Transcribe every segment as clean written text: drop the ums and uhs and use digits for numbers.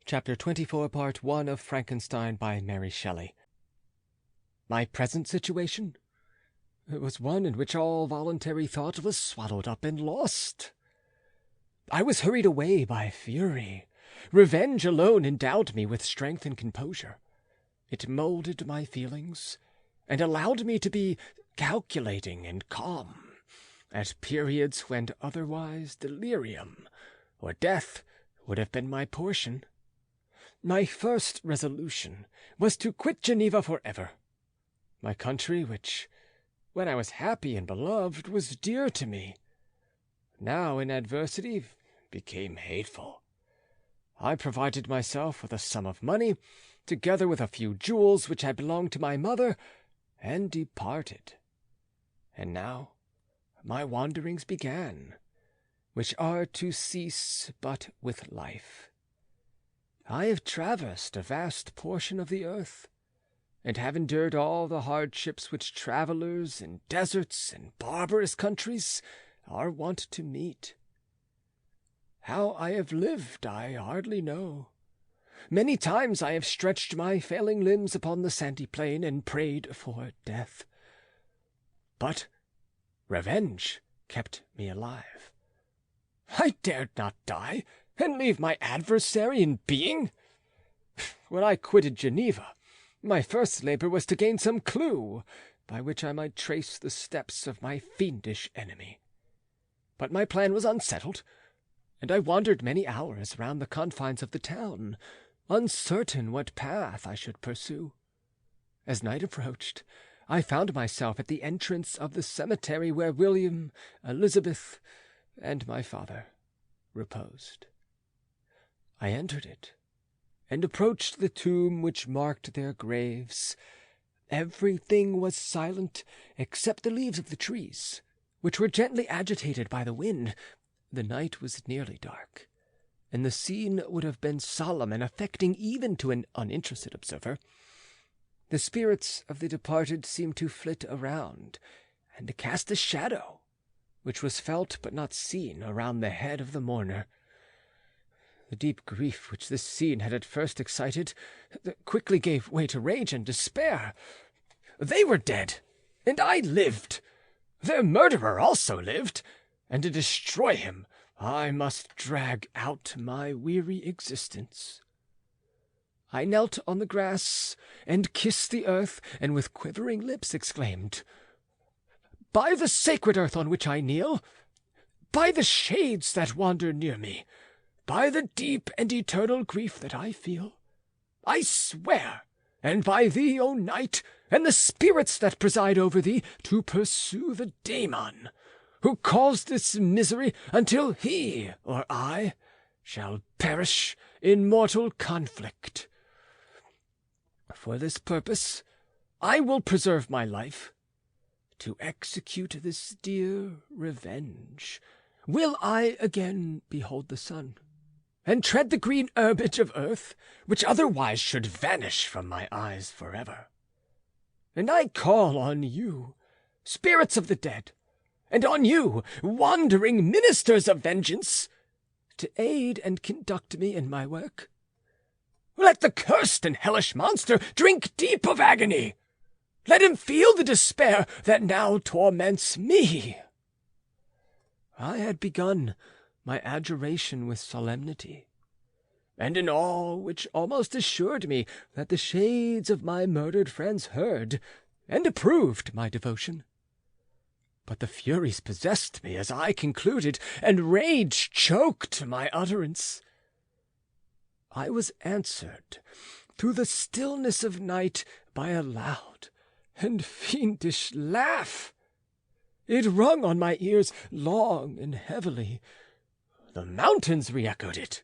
Chapter 24, Part 1 of Frankenstein by Mary Shelley. My present situation? It was one in which all voluntary thought was swallowed up and lost. I was hurried away by fury. Revenge alone endowed me with strength and composure. It molded my feelings, and allowed me to be calculating and calm, at periods when otherwise delirium or death would have been my portion. My first resolution was to quit Geneva forever. My country, which, when I was happy and beloved, was dear to me, now in adversity became hateful. I provided myself with a sum of money, together with a few jewels which had belonged to my mother, and departed. And now my wanderings began, which are to cease but with life. I have traversed a vast portion of the earth, and have endured all the hardships which travelers in deserts and barbarous countries are wont to meet. How I have lived I hardly know. Many times I have stretched my failing limbs upon the sandy plain and prayed for death. But revenge kept me alive. I dared not die and leave my adversary in being. When I quitted Geneva, my first labor was to gain some clue by which I might trace the steps of my fiendish enemy. But my plan was unsettled, and I wandered many hours round the confines of the town, uncertain what path I should pursue. As night approached, I found myself at the entrance of the cemetery where William, Elizabeth, and my father reposed. I entered it, and approached the tomb which marked their graves. Everything was silent except the leaves of the trees, which were gently agitated by the wind. The night was nearly dark, and the scene would have been solemn and affecting even to an uninterested observer. The spirits of the departed seemed to flit around, and to cast a shadow, which was felt but not seen, around the head of the mourner. The deep grief which this scene had at first excited quickly gave way to rage and despair. They were dead, and I lived. Their murderer also lived, and to destroy him I must drag out my weary existence. I knelt on the grass and kissed the earth, and with quivering lips exclaimed, "By the sacred earth on which I kneel, by the shades that wander near me, by the deep and eternal grief that I feel, I swear, and by thee, O night, and the spirits that preside over thee, to pursue the daemon who caused this misery until he or I shall perish in mortal conflict. For this purpose I will preserve my life. To execute this dear revenge will I again behold the sun, and tread the green herbage of earth, which otherwise should vanish from my eyes forever. And I call on you, spirits of the dead, and on you, wandering ministers of vengeance, to aid and conduct me in my work. Let the cursed and hellish monster drink deep of agony. Let him feel the despair that now torments me." I had begun my adjuration with solemnity, and in all which almost assured me that the shades of my murdered friends heard and approved my devotion. But the furies possessed me as I concluded, and rage choked my utterance. I was answered through the stillness of night by a loud and fiendish laugh. It rung on my ears long and heavily. The mountains re-echoed it,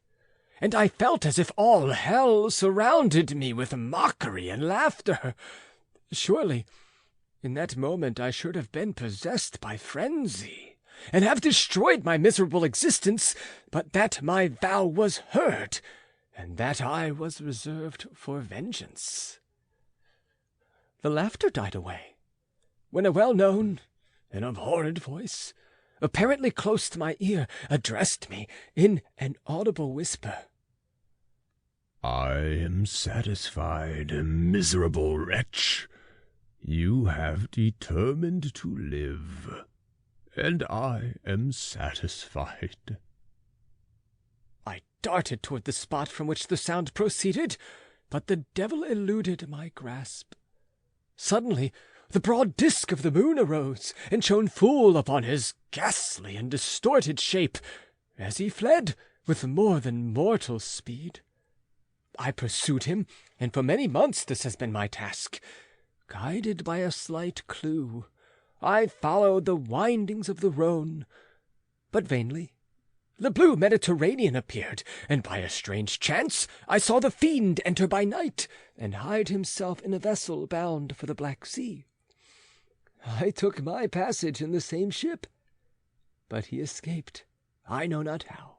and I felt as if all hell surrounded me with mockery and laughter. Surely, in that moment I should have been possessed by frenzy, and have destroyed my miserable existence, but that my vow was heard, and that I was reserved for vengeance. The laughter died away, when a well-known and abhorrent voice, apparently close to my ear, addressed me in an audible whisper. am satisfied, miserable wretch. You have determined to live, and I am satisfied." I darted toward the spot from which the sound proceeded, but the devil eluded my grasp. Suddenly the broad disk of the moon arose and shone full upon his ghastly and distorted shape, as he fled with more than mortal speed. I pursued him, and for many months this has been my task. Guided by a slight clue, I followed the windings of the Rhone, but vainly. The blue Mediterranean appeared, and by a strange chance I saw the fiend enter by night and hide himself in a vessel bound for the Black Sea. I took my passage in the same ship, but he escaped, I know not how.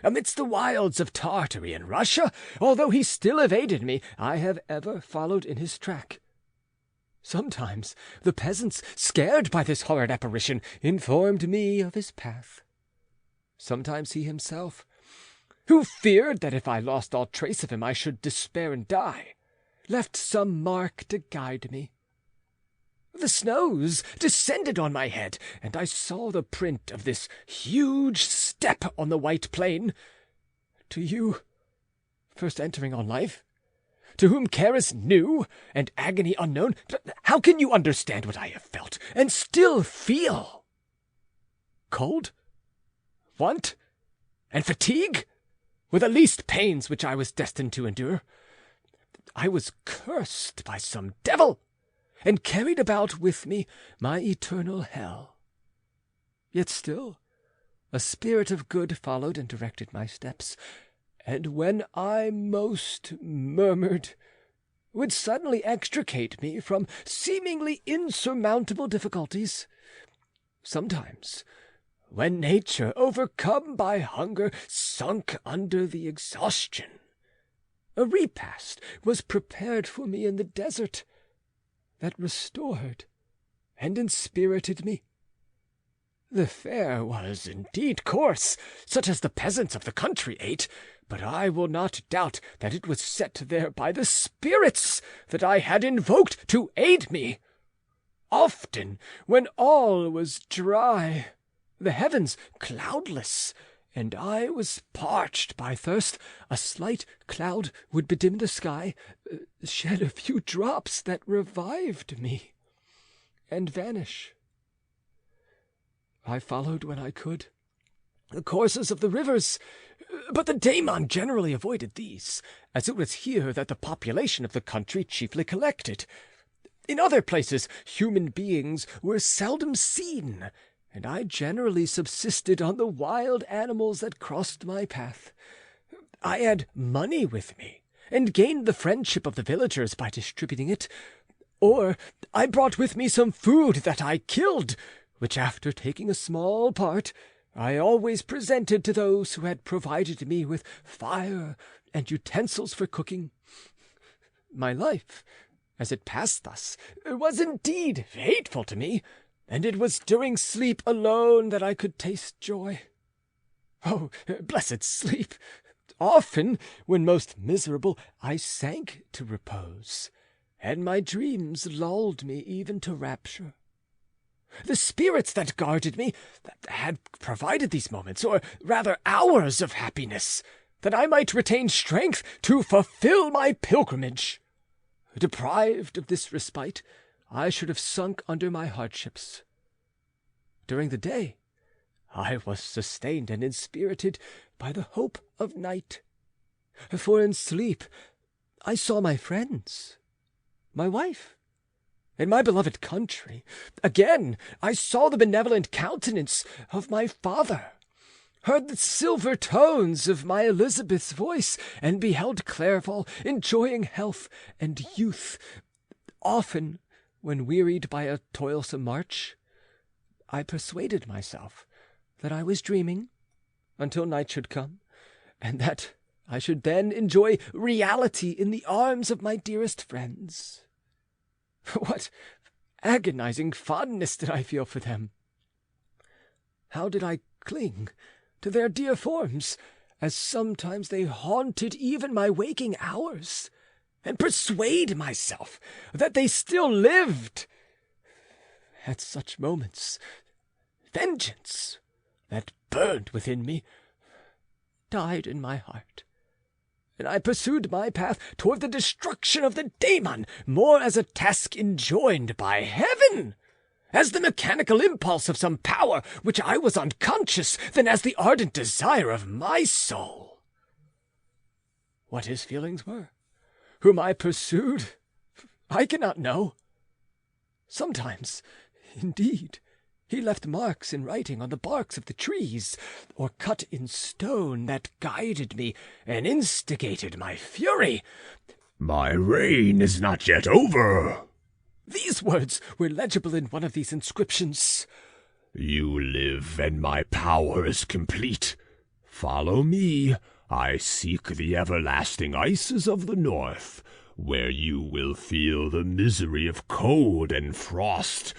Amidst the wilds of Tartary and Russia, although he still evaded me, I have ever followed in his track. Sometimes the peasants, scared by this horrid apparition, informed me of his path. Sometimes he himself, who feared that if I lost all trace of him I should despair and die, left some mark to guide me. The snows descended on my head, and I saw the print of this huge step on the white plain. To you, first entering on life, to whom care is new and agony unknown, how can you understand what I have felt and still feel? Cold, want, and fatigue were the least pains which I was destined to endure. I was cursed by some devil, and carried about with me my eternal hell. Yet still a spirit of good followed and directed my steps, and when I most murmured, would suddenly extricate me from seemingly insurmountable difficulties. Sometimes, when nature, overcome by hunger, sunk under the exhaustion, a repast was prepared for me in the desert that restored and inspirited me. The fare was indeed coarse, such as the peasants of the country ate, but I will not doubt that it was set there by the spirits that I had invoked to aid me. Often, when all was dry, the heavens cloudless, and I was parched by thirst, a slight cloud would bedim the sky, shed a few drops that revived me, and vanish. I followed when I could the courses of the rivers, but the daemon generally avoided these, as it was here that the population of the country chiefly collected. In other places human beings were seldom seen, and I generally subsisted on the wild animals that crossed my path. I had money with me, and gained the friendship of the villagers by distributing it, or I brought with me some food that I killed, which, after taking a small part, I always presented to those who had provided me with fire and utensils for cooking. My life, as it passed thus, was indeed hateful to me, and it was during sleep alone that I could taste joy. Oh, blessed sleep! Often, when most miserable, I sank to repose, and my dreams lulled me even to rapture. The spirits that guarded me had provided these moments, or rather hours of happiness, that I might retain strength to fulfill my pilgrimage. Deprived of this respite, I should have sunk under my hardships. During the day, I was sustained and inspirited by the hope of night, for in sleep I saw my friends, my wife, in my beloved country. Again I saw the benevolent countenance of my father, heard the silver tones of my Elizabeth's voice, and beheld Clerval enjoying health and youth. Often, when wearied by a toilsome march, I persuaded myself that I was dreaming until night should come, and that I should then enjoy reality in the arms of my dearest friends. What agonizing fondness did I feel for them! How did I cling to their dear forms, as sometimes they haunted even my waking hours, and persuade myself that they still lived. At such moments, vengeance that burned within me died in my heart, and I pursued my path toward the destruction of the daemon more as a task enjoined by heaven, as the mechanical impulse of some power which I was unconscious, than as the ardent desire of my soul. What his feelings were, whom I pursued, I cannot know. Sometimes, indeed, he left marks in writing on the barks of the trees, or cut in stone, that guided me and instigated my fury. "My reign is not yet over." These words were legible in one of these inscriptions. "You live, and my power is complete. Follow me. I seek the everlasting ices of the north, where you will feel the misery of cold and frost,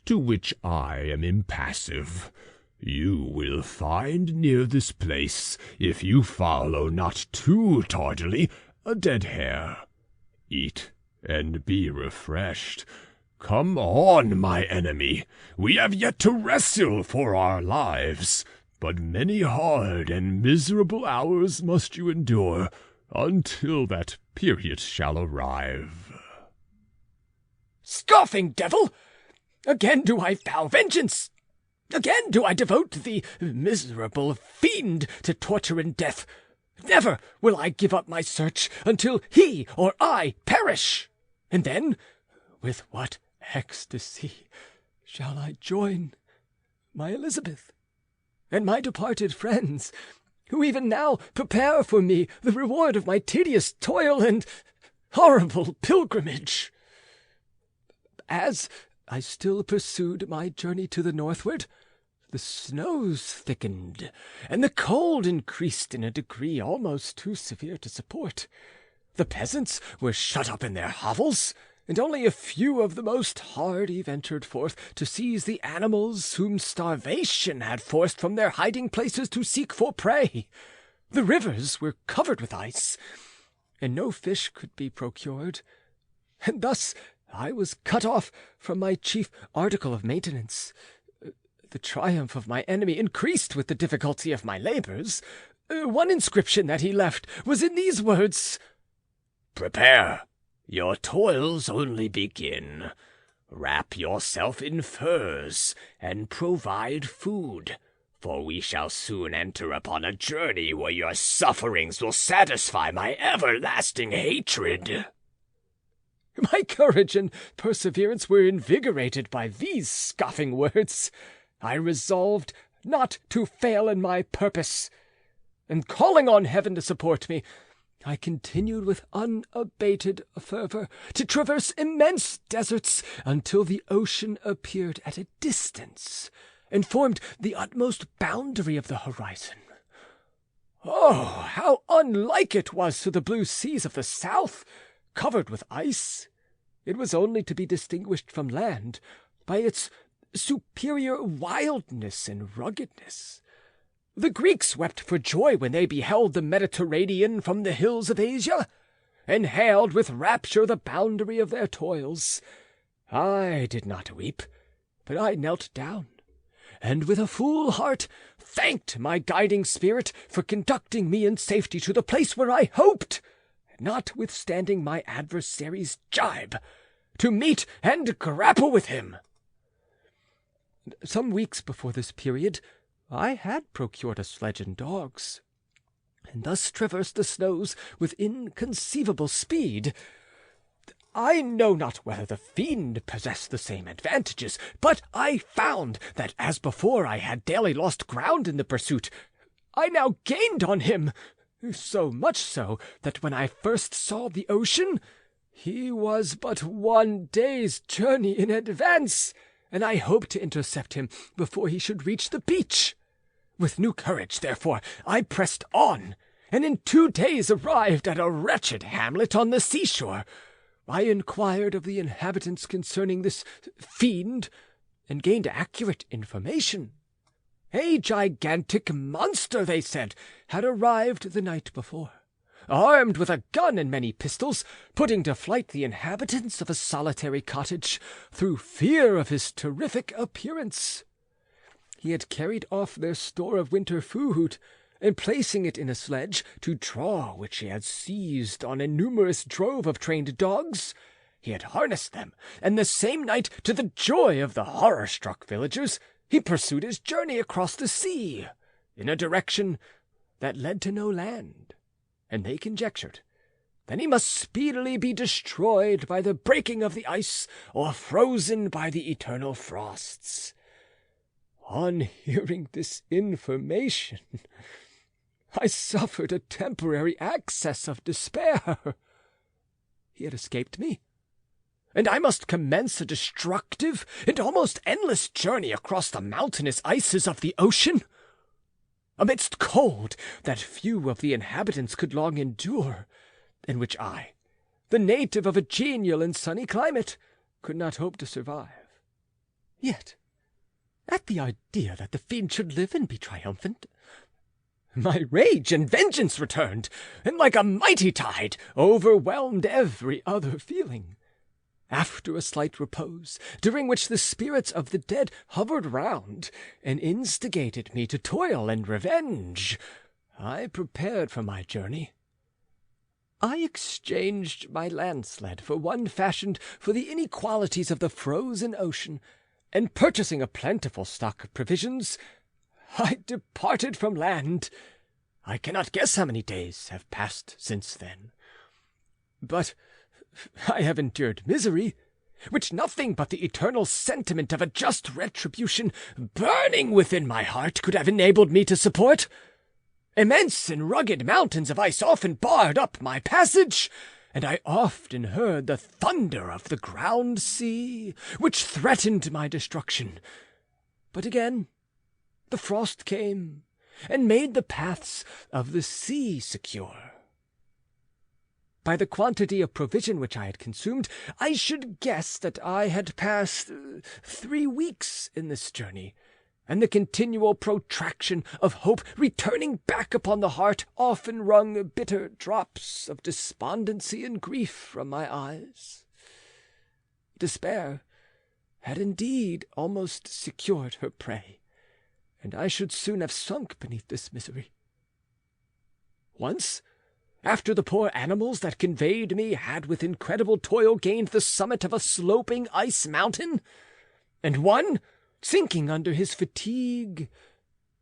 to which I am impassive. You will find near this place, if you follow not too tardily, a dead hare. Eat and be refreshed. Come on, my enemy. We have yet to wrestle for our lives, but many hard and miserable hours must you endure until that period shall arrive." Scoffing devil! Again do I vow vengeance! Again do I devote the miserable fiend to torture and death! Never will I give up my search until he or I perish! And then, with what ecstasy shall I join my Elizabeth and my departed friends, who even now prepare for me the reward of my tedious toil and horrible pilgrimage? As I still pursued my journey to the northward, the snows thickened, and the cold increased in a degree almost too severe to support. The peasants were shut up in their hovels, and only a few of the most hardy ventured forth to seize the animals whom starvation had forced from their hiding-places to seek for prey. The rivers were covered with ice, and no fish could be procured, and thus I was cut off from my chief article of maintenance. The triumph of my enemy increased with the difficulty of my labours. One inscription that he left was in these words: "Prepare, your toils only begin. Wrap yourself in furs, and provide food, for we shall soon enter upon a journey where your sufferings will satisfy my everlasting hatred." My courage and perseverance were invigorated by these scoffing words. I resolved not to fail in my purpose, and calling on heaven to support me, I continued with unabated fervor to traverse immense deserts until the ocean appeared at a distance and formed the utmost boundary of the horizon. Oh, how unlike it was to the blue seas of the south, covered with ice! It was only to be distinguished from land by its superior wildness and ruggedness. The Greeks wept for joy when they beheld the Mediterranean from the hills of Asia, and hailed with rapture the boundary of their toils. I did not weep, but I knelt down, and with a full heart thanked my guiding spirit for conducting me in safety to the place where I hoped, notwithstanding my adversary's gibe, to meet and grapple with him. Some weeks before this period, I had procured a sledge and dogs, and thus traversed the snows with inconceivable speed. I know not whether the fiend possessed the same advantages, but I found that as before I had daily lost ground in the pursuit, I now gained on him, so much so that when I first saw the ocean, he was but 1 day's journey in advance, and I hoped to intercept him before he should reach the beach. With new courage, therefore, I pressed on, and in 2 days arrived at a wretched hamlet on the seashore. I inquired of the inhabitants concerning this fiend, and gained accurate information. A gigantic monster, they said, had arrived the night before, armed with a gun and many pistols, putting to flight the inhabitants of a solitary cottage through fear of his terrific appearance. He had carried off their store of winter food, and placing it in a sledge, to draw which he had seized on a numerous drove of trained dogs, he had harnessed them, and the same night, to the joy of the horror-struck villagers, he pursued his journey across the sea, in a direction that led to no land, and they conjectured that he must speedily be destroyed by the breaking of the ice, or frozen by the eternal frosts. On hearing this information, I suffered a temporary access of despair. He had escaped me, and I must commence a destructive and almost endless journey across the mountainous ices of the ocean, amidst cold that few of the inhabitants could long endure, and which I, the native of a genial and sunny climate, could not hope to survive. Yet, at the idea that the fiend should live and be triumphant, my rage and vengeance returned, and like a mighty tide overwhelmed every other feeling. After a slight repose, during which the spirits of the dead hovered round and instigated me to toil and revenge, I prepared for my journey. I exchanged my land-sled for one fashioned for the inequalities of the frozen ocean, and purchasing a plentiful stock of provisions, I departed from land. I cannot guess how many days have passed since then. But I have endured misery, which nothing but the eternal sentiment of a just retribution burning within my heart could have enabled me to support. Immense and rugged mountains of ice often barred up my passage, and I often heard the thunder of the ground sea, which threatened my destruction. But again the frost came, and made the paths of the sea secure. By the quantity of provision which I had consumed, I should guess that I had passed 3 weeks in this journey, and the continual protraction of hope returning back upon the heart often wrung bitter drops of despondency and grief from my eyes. Despair had indeed almost secured her prey, and I should soon have sunk beneath this misery. Once, after the poor animals that conveyed me had with incredible toil gained the summit of a sloping ice mountain, and one, sinking under his fatigue,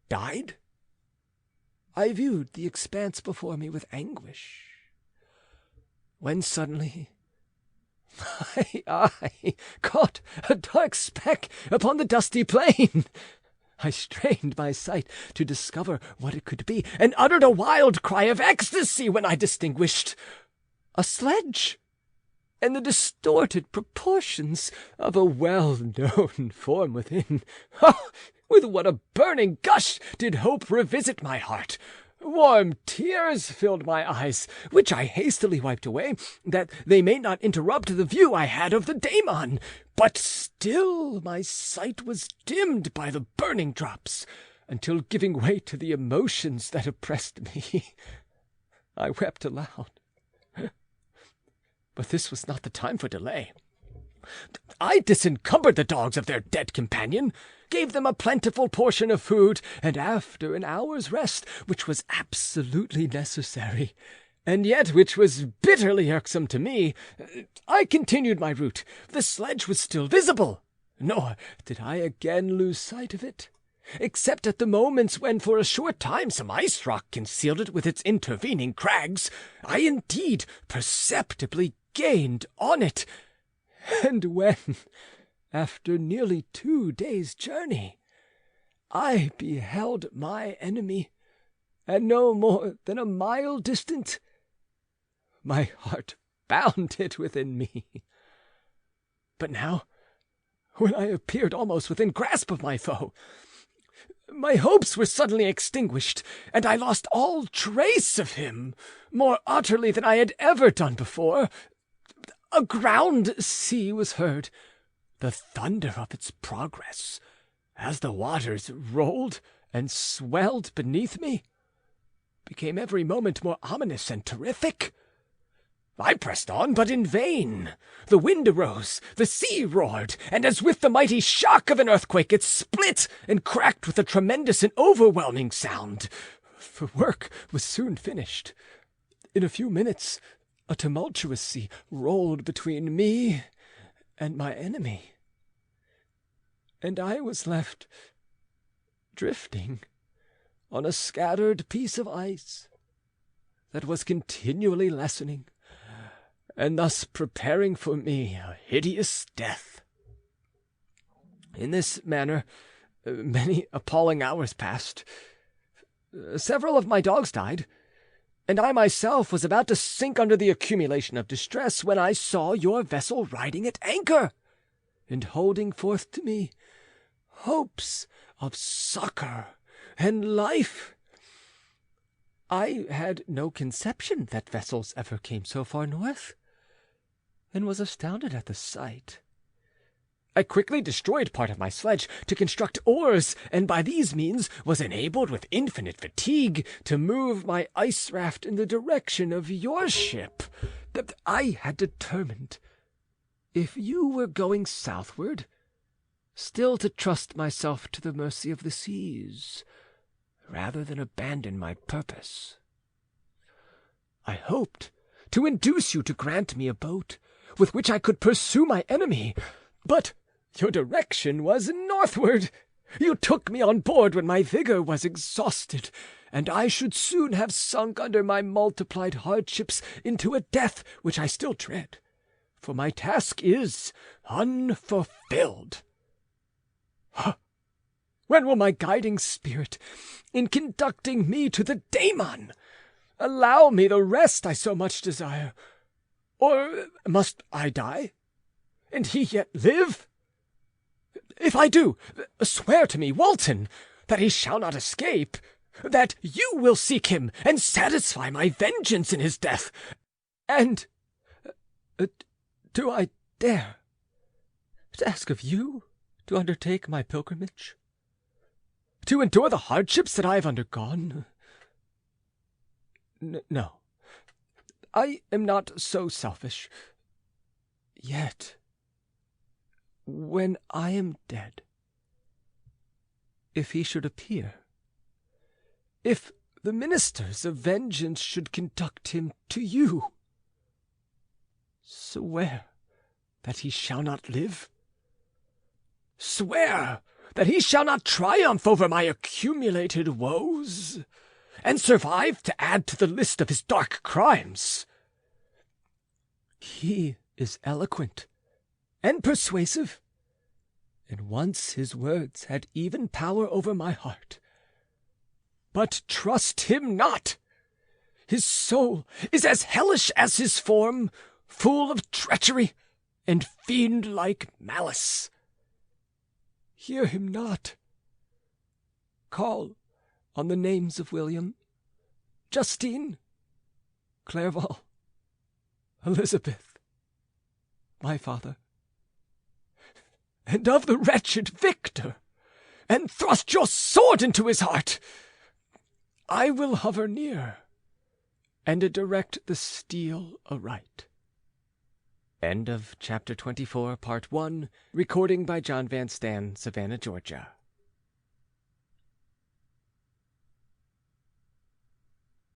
died, I viewed the expanse before me with anguish, when suddenly my eye caught a dark speck upon the dusty plain. I strained my sight to discover what it could be, and uttered a wild cry of ecstasy when I distinguished a sledge, and the distorted proportions of a well-known form within. Oh, with what a burning gush did hope revisit my heart! Warm tears filled my eyes, which I hastily wiped away, that they may not interrupt the view I had of the daemon. But still my sight was dimmed by the burning drops, until, giving way to the emotions that oppressed me, I wept aloud. But this was not the time for delay. I disencumbered the dogs of their dead companion, gave them a plentiful portion of food, and after an hour's rest, which was absolutely necessary, and yet which was bitterly irksome to me, I continued my route. The sledge was still visible, nor did I again lose sight of it, except at the moments when for a short time some ice rock concealed it with its intervening crags. I indeed perceptibly gained on it, and when, after nearly 2 days' journey, I beheld my enemy, and no more than a mile distant, my heart bounded within me. But now, when I appeared almost within grasp of my foe, my hopes were suddenly extinguished, and I lost all trace of him, more utterly than I had ever done before. A ground sea was heard, the thunder of its progress, as the waters rolled and swelled beneath me became every moment more ominous and terrific. I pressed on, but in vain. The wind arose, the sea roared, and as with the mighty shock of an earthquake, it split and cracked with a tremendous and overwhelming sound. The work was soon finished. In a few minutes, a tumultuous sea rolled between me and my enemy, and I was left drifting on a scattered piece of ice that was continually lessening, and thus preparing for me a hideous death. In this manner, many appalling hours passed. Several of my dogs died, and I myself was about to sink under the accumulation of distress when I saw your vessel riding at anchor, and holding forth to me hopes of succor and life. I had no conception that vessels ever came so far north, and was astounded at the sight. I quickly destroyed part of my sledge to construct oars, and by these means was enabled with infinite fatigue to move my ice raft in the direction of your ship. I had determined, if you were going southward, still to trust myself to the mercy of the seas, rather than abandon my purpose. I hoped to induce you to grant me a boat with which I could pursue my enemy, but your direction was northward. You took me on board when my vigor was exhausted, and I should soon have sunk under my multiplied hardships into a death which I still dread, for my task is unfulfilled. When will my guiding spirit, in conducting me to the daemon, allow me the rest I so much desire? Or must I die, and he yet live? If I do, swear to me, Walton, that he shall not escape, that you will seek him and satisfy my vengeance in his death. And do I dare to ask of you to undertake my pilgrimage? To endure the hardships that I have undergone? No, I am not so selfish. Yet, when I am dead, if he should appear, if the ministers of vengeance should conduct him to you, swear that he shall not live. Swear that he shall not triumph over my accumulated woes, and survive to add to the list of his dark crimes. He is eloquent and persuasive, and once his words had even power over my heart. But trust him not. His soul is as hellish as his form, full of treachery and fiend-like malice. Hear him not. Call on the names of William, Justine, Clerval, Elizabeth, my father, and of the wretched Victor, and thrust your sword into his heart. I will hover near, and direct the steel aright. End of Chapter 24, Part 1, recording by John Van Stan, Savannah, Georgia.